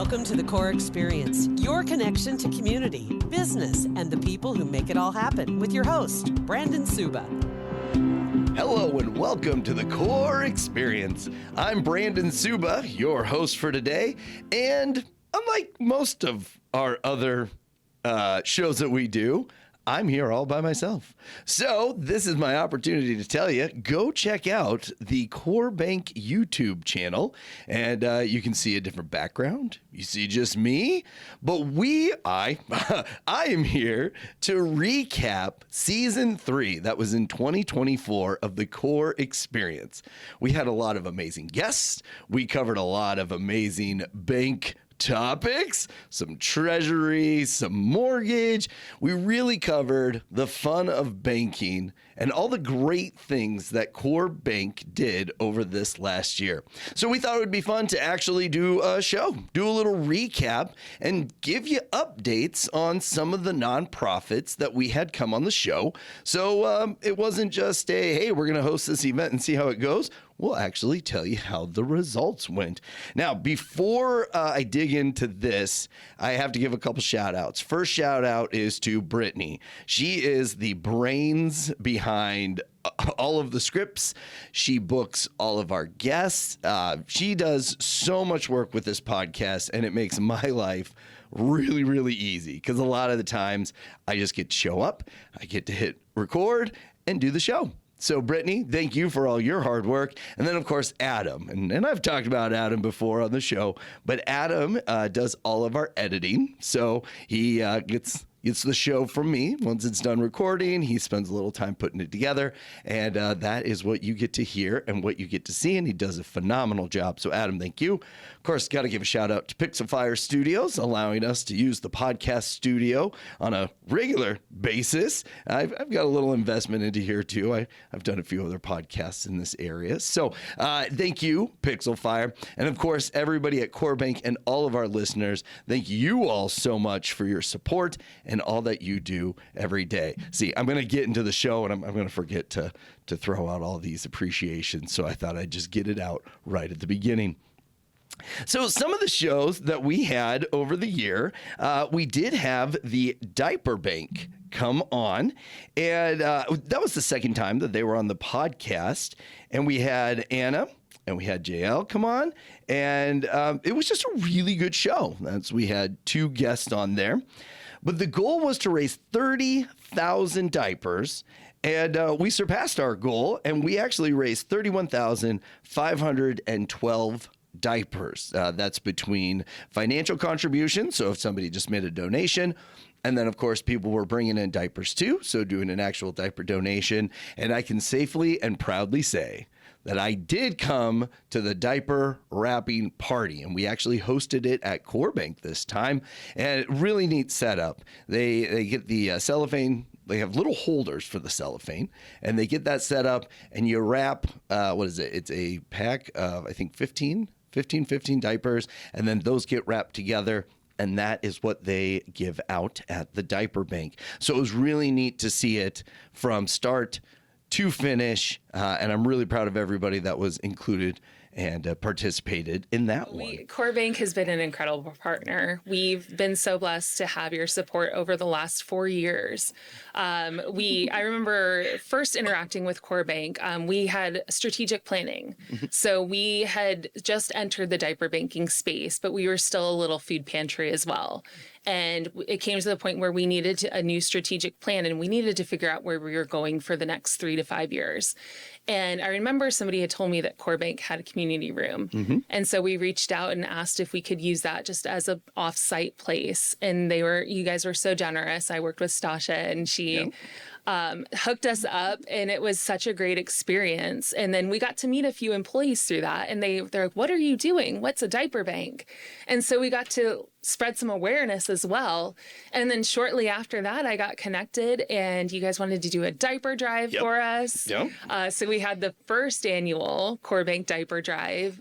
Welcome to the Core Experience, your connection to community, business, and the people who make it all happen with your host, Brandon Souba. Hello and welcome to the Core Experience. I'm Brandon Souba, your host for today, and unlike most of our other shows that we do, I'm here all by myself. So this is my opportunity to tell you, go check out the Core Bank YouTube channel, and you can see a different background. You see just me, but I am here to recap season 3 that was in 2024 of the Core Experience. We had a lot of amazing guests. We covered a lot of amazing bank topics, some treasury, some mortgage. We really covered the fun of banking and all the great things that Core Bank did over this last year. So we thought it would be fun to actually do a show, do a little recap, and give you updates on some of the nonprofits that we had come on the show. So it wasn't just hey, we're going to host this event and see how it goes. We'll actually tell you how the results went. Now, before I dig into this, I have to give a couple shout outs. First shout out is to Brittany. She is the brains behind all of the scripts. She books all of our guests. She does so much work with this podcast, and it makes my life really, really easy because a lot of the times I just get to show up, I get to hit record and do the show. So, Brittany, thank you for all your hard work. And then, of course, Adam. And I've talked about Adam before on the show, but Adam does all of our editing. So he gets the show from me. Once it's done recording, he spends a little time putting it together. And that is what you get to hear and what you get to see. And he does a phenomenal job. So, Adam, thank you. Of course, got to give a shout out to Pixelfire Studios, allowing us to use the podcast studio on a regular basis. I've got a little investment into here, too. I've done a few other podcasts in this area. So thank you, Pixelfire. And, of course, everybody at Core Bank and all of our listeners, thank you all so much for your support and all that you do every day. See, I'm going to get into the show, and I'm going to forget to throw out all these appreciations. So I thought I'd just get it out right at the beginning. So some of the shows that we had over the year, we did have the Diaper Bank come on, and that was the second time that they were on the podcast. And we had Anna and we had JL come on, and it was just a really good show. We had 2 guests on there, but the goal was to raise 30,000 diapers. And we surpassed our goal, and we actually raised 31,512 diapers. That's between financial contributions, so if somebody just made a donation, and then, of course, people were bringing in diapers too, so doing an actual diaper donation. And I can safely and proudly say that I did come to the diaper wrapping party, and we actually hosted it at Core Bank this time, and really neat setup. They get the cellophane. They have little holders for the cellophane, and they get that set up, and you wrap, what is it? It's a pack of, I think, 15 diapers, and then those get wrapped together, and that is what they give out at the Diaper Bank. So it was really neat to see it from start to finish, and I'm really proud of everybody that was included and participated in that one. Core Bank has been an incredible partner. We've been so blessed to have your support over the last 4 years. I remember first interacting with Core Bank, we had strategic planning. So we had just entered the diaper banking space, but we were still a little food pantry as well. And it came to the point where we needed a new strategic plan, and we needed to figure out where we were going for the next 3 to 5 years. And I remember somebody had told me that Core Bank had a community room. And so we reached out and asked if we could use that just as an off-site place. And you guys were so generous. I worked with Stasha, and she hooked us up, and it was such a great experience. And then we got to meet a few employees through that, and they're like, "What are you doing? What's a diaper bank?" And so we got to spread some awareness as well. And then shortly after that, I got connected, and you guys wanted to do a diaper drive for us. So we had the first annual Core Bank Diaper Drive,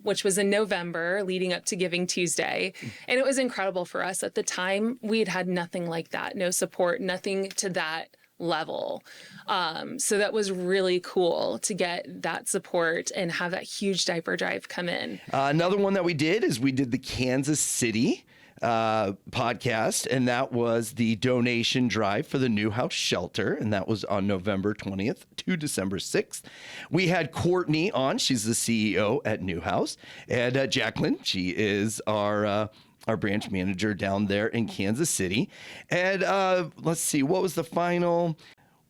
which was in November leading up to Giving Tuesday. And it was incredible for us. At the time, we had had nothing like that, no support, nothing to that level. So that was really cool to get that support and have that huge diaper drive come in. Another one that we did is we did the Kansas City podcast, and that was the donation drive for the Newhouse shelter, and that was on November 20th to December 6th. We had Courtney on. She's the CEO at Newhouse, and Jacqueline, she is our branch manager down there in Kansas City. And let's see, what was the final?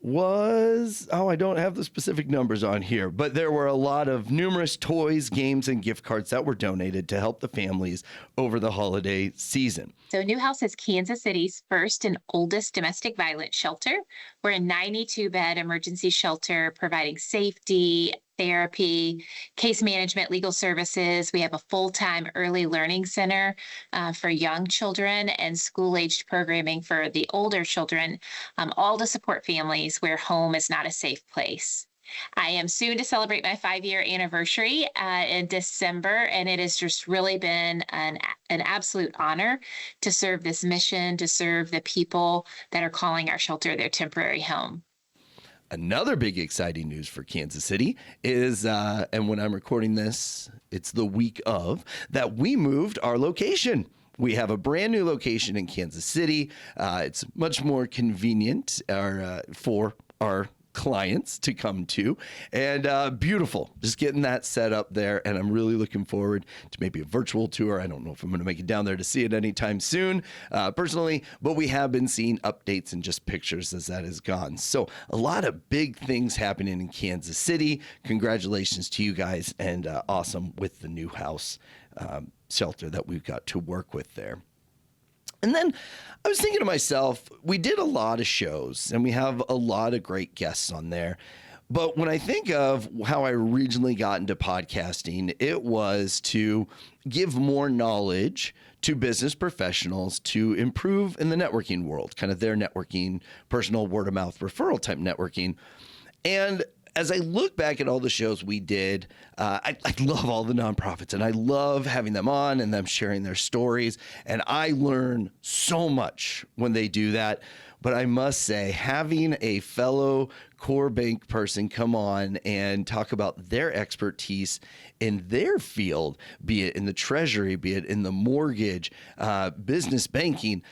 I don't have the specific numbers on here, but there were a lot of numerous toys, games, and gift cards that were donated to help the families over the holiday season. So Newhouse is Kansas City's first and oldest domestic violence shelter. We're a 92-bed emergency shelter providing safety, therapy, case management, legal services. We have a full-time early learning center for young children and school-aged programming for the older children, all to support families where home is not a safe place. I am soon to celebrate my 5-year anniversary in December, and it has just really been an absolute honor to serve this mission, to serve the people that are calling our shelter their temporary home. Another big exciting news for Kansas City is, and when I'm recording this, it's the week of, that we moved our location. We have a brand new location in Kansas City. It's much more convenient for our clients to come to, and beautiful, just getting that set up there. And I'm really looking forward to maybe a virtual tour. I don't know if I'm going to make it down there to see it anytime soon personally, but we have been seeing updates and just pictures as that has gone. So a lot of big things happening in Kansas City. Congratulations to you guys, and awesome with the Newhouse shelter that we've got to work with there. And then I was thinking to myself, we did a lot of shows and we have a lot of great guests on there. But when I think of how I originally got into podcasting, it was to give more knowledge to business professionals to improve in the networking world, kind of their networking, personal word of mouth referral type networking. And as I look back at all the shows we did, I love all the nonprofits, and I love having them on and them sharing their stories. And I learn so much when they do that. But I must say, having a fellow core bank person come on and talk about their expertise in their field, be it in the treasury, be it in the mortgage, business banking,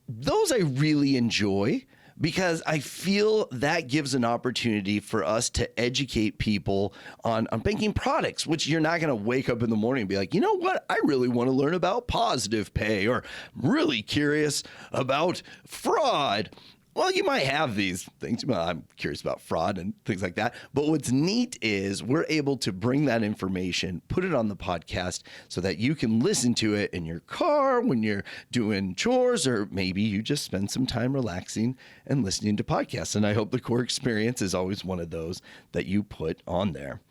those I really enjoy, because I feel that gives an opportunity for us to educate people on banking products, which you're not going to wake up in the morning and be like, you know what, I really want to learn about positive pay, or really curious about fraud. Well, you might have these things. Well, I'm curious about fraud and things like that. But what's neat is we're able to bring that information, put it on the podcast so that you can listen to it in your car when you're doing chores, or maybe you just spend some time relaxing and listening to podcasts. And I hope the core experience is always one of those that you put on there.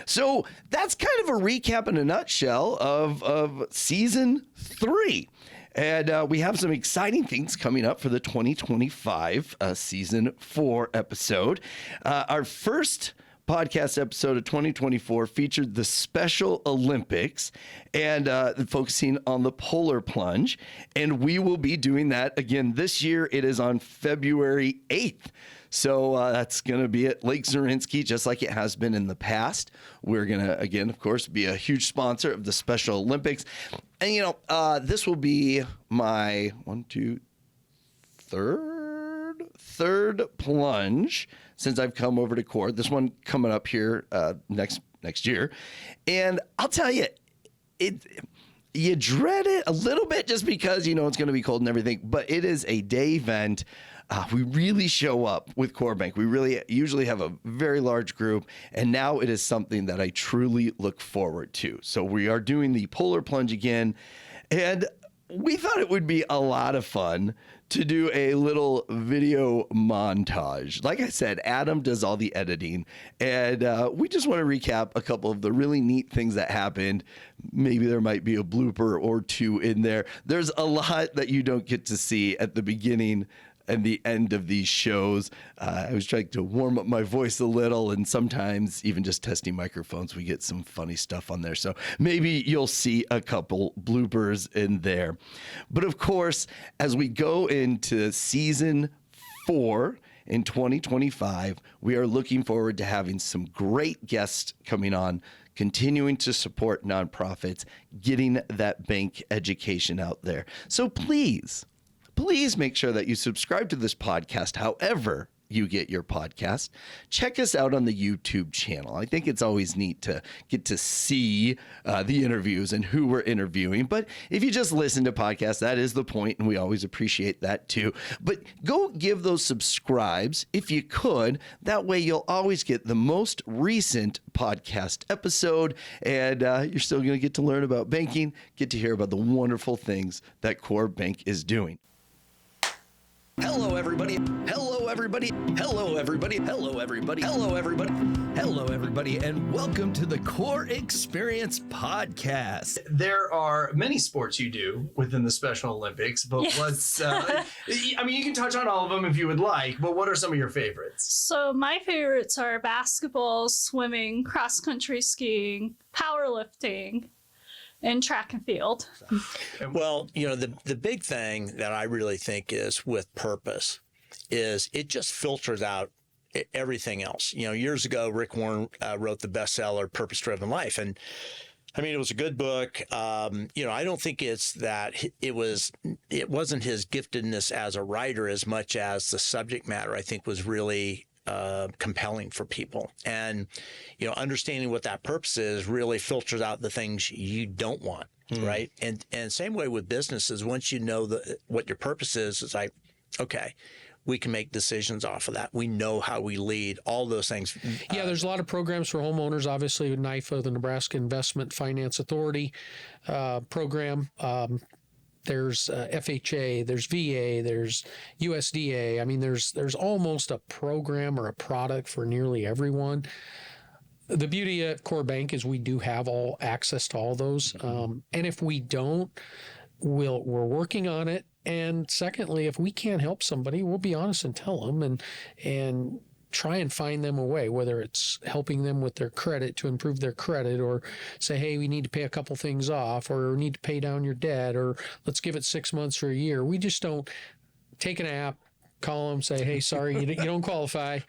So that's kind of a recap in a nutshell of season 3. And we have some exciting things coming up for the 2025 season 4 episode. Our first podcast episode of 2024 featured the Special Olympics and focusing on the polar plunge. And we will be doing that again this year. It is on February 8th. So that's going to be at Lake Zorinsky, just like it has been in the past. We're going to, again, of course, be a huge sponsor of the Special Olympics. And, you know, this will be my third plunge since I've come over to Core. This one coming up here next year. And I'll tell you, you dread it a little bit just because, you know, it's going to be cold and everything. But it is a day event. We really show up with Core Bank. We really usually have a very large group, and now it is something that I truly look forward to. So we are doing the polar plunge again, and we thought it would be a lot of fun to do a little video montage. Like I said, Adam does all the editing, and we just want to recap a couple of the really neat things that happened. Maybe there might be a blooper or two in there. There's a lot that you don't get to see at the beginning and the end of these shows. I was trying to warm up my voice a little, and sometimes even just testing microphones, we get some funny stuff on there. So maybe you'll see a couple bloopers in there. But of course, as we go into season 4 in 2025. We are looking forward to having some great guests coming on, continuing to support nonprofits, getting that bank education out there. So please make sure that you subscribe to this podcast, however you get your podcast. Check us out on the YouTube channel. I think it's always neat to get to see the interviews and who we're interviewing. But if you just listen to podcasts, that is the point, and we always appreciate that too. But go give those subscribes if you could. That way you'll always get the most recent podcast episode, and you're still going to get to learn about banking, get to hear about the wonderful things that Core Bank is doing. Hello, everybody. Hello, everybody. Hello, everybody. Hello, everybody. Hello, everybody. Hello, everybody. And welcome to the Core Experience podcast. There are many sports you do within the Special Olympics, but let's, I mean, you can touch on all of them if you would like, but what are some of your favorites? So my favorites are basketball, swimming, cross-country skiing, powerlifting, and track and field. Well, you know, the big thing that I really think is with purpose is it just filters out everything else. You know, years ago, Rick Warren wrote the bestseller Purpose Driven Life. And I mean, it was a good book. You know, I don't think it's that it wasn't his giftedness as a writer as much as the subject matter, I think, was really compelling for people. And, you know, understanding what that purpose is really filters out the things you don't want, right? And same way with businesses, once you know what your purpose is, it's like, okay, we can make decisions off of that. We know how we lead, all those things. Yeah, there's a lot of programs for homeowners, obviously, with NIFA, the Nebraska Investment Finance Authority program. There's FHA, there's VA, there's USDA. I mean, there's almost a program or a product for nearly everyone. The beauty at Core Bank is we do have all access to all those. And if we don't, we're working on it. And secondly, if we can't help somebody, we'll be honest and tell them and try and find them a way, whether it's helping them with their credit to improve their credit, or say, hey, we need to pay a couple things off, or we need to pay down your debt, or let's give it 6 months or a year. We just don't take an app, call them, say, hey, sorry, you don't qualify.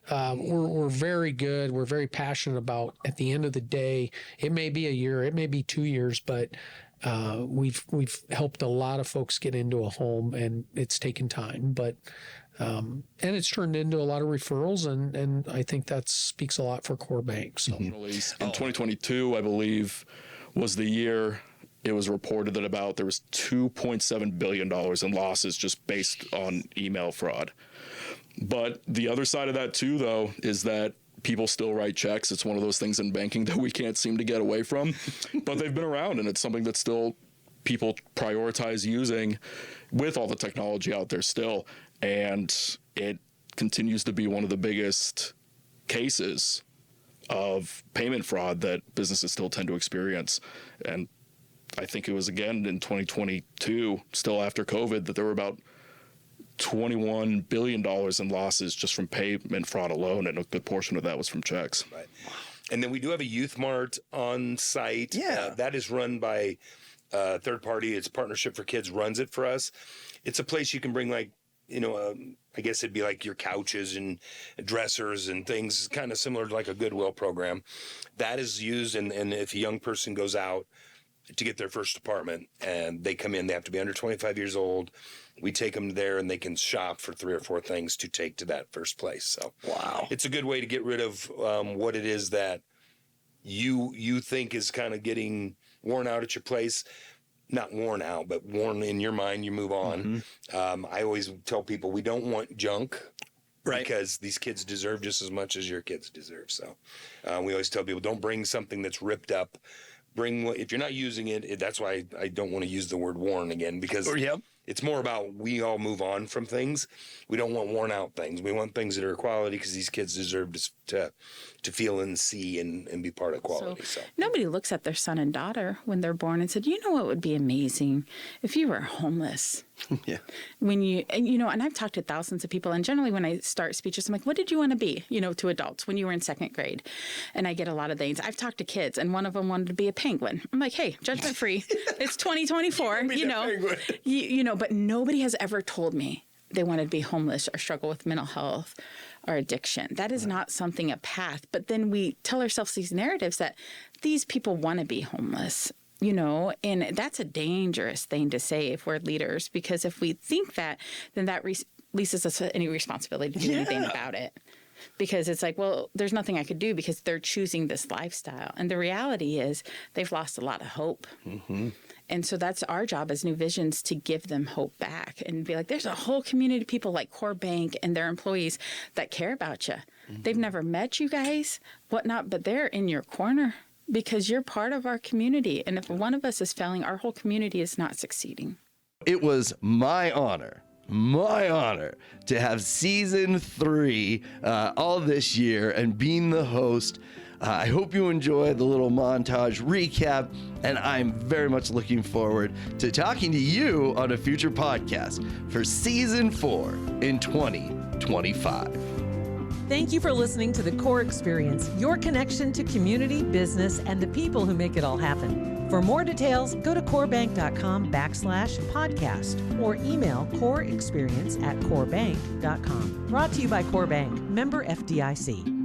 We're very good. We're very passionate about, at the end of the day, it may be a year, it may be 2 years, but we've helped a lot of folks get into a home, and it's taken time, but and it's turned into a lot of referrals, and I think that speaks a lot for Core Bank. So. In 2022, I believe, was the year it was reported that there was $2.7 billion in losses just based on email fraud. But the other side of that too, though, is that people still write checks. It's one of those things in banking that we can't seem to get away from, but they've been around, and it's something that still people prioritize using with all the technology out there still. And it continues to be one of the biggest cases of payment fraud that businesses still tend to experience. And I think it was again in 2022, still after COVID, that there were about $21 billion in losses just from payment fraud alone, and a good portion of that was from checks. Right. And then we do have a Youth Mart on site. Yeah. That is run by a third party. It's Partnership for Kids runs it for us. It's a place you can bring, like, you know, I guess it'd be like your couches and dressers and things, kind of similar to like a Goodwill program. That is used, and if a young person goes out to get their first apartment and they come in, they have to be under 25 years old. We take them there and they can shop for 3 or 4 things to take to that first place. So Wow. It's a good way to get rid of what it is that you think is kind of getting worn out at your place. Not worn out, but worn in your mind, you move on. I always tell people we don't want junk, right? Because these kids deserve just as much as your kids deserve. So we always tell people, don't bring something that's ripped up. If you're not using it, that's why I don't want to use the word worn again, because it's more about we all move on from things. We don't want worn out things. We want things that are quality, because these kids deserve to feel and see and be part of quality. So nobody looks at their son and daughter when they're born and said, you know what would be amazing if you were homeless. Yeah. When and I've talked to thousands of people, and generally when I start speeches, I'm like, what did you want to be, to adults when you were in 2nd grade? And I get a lot of things. I've talked to kids, and one of them wanted to be a penguin. I'm like, hey, judgment free. It's 2024, but nobody has ever told me they wanted to be homeless or struggle with mental health or addiction. That is not something, a path. But then we tell ourselves these narratives that these people want to be homeless, and that's a dangerous thing to say if we're leaders, because if we think that, then that releases us any responsibility to do anything about it. Because it's like, well, there's nothing I could do because they're choosing this lifestyle. And the reality is they've lost a lot of hope. Mm-hmm. And so that's our job as New Visions, to give them hope back and be like, there's a whole community of people like Core Bank and their employees that care about you. Mm-hmm. They've never met you guys, whatnot, but they're in your corner because you're part of our community. And if one of us is failing, our whole community is not succeeding. It was my honor to have season 3 all this year and being the host. I hope you enjoy the little montage recap, and I'm very much looking forward to talking to you on a future podcast for season 4 in 2025. Thank you for listening to The Core Experience, your connection to community, business, and the people who make it all happen. For more details, go to corebank.com/podcast or email coreexperience@corebank.com. Brought to you by Core Bank, member FDIC.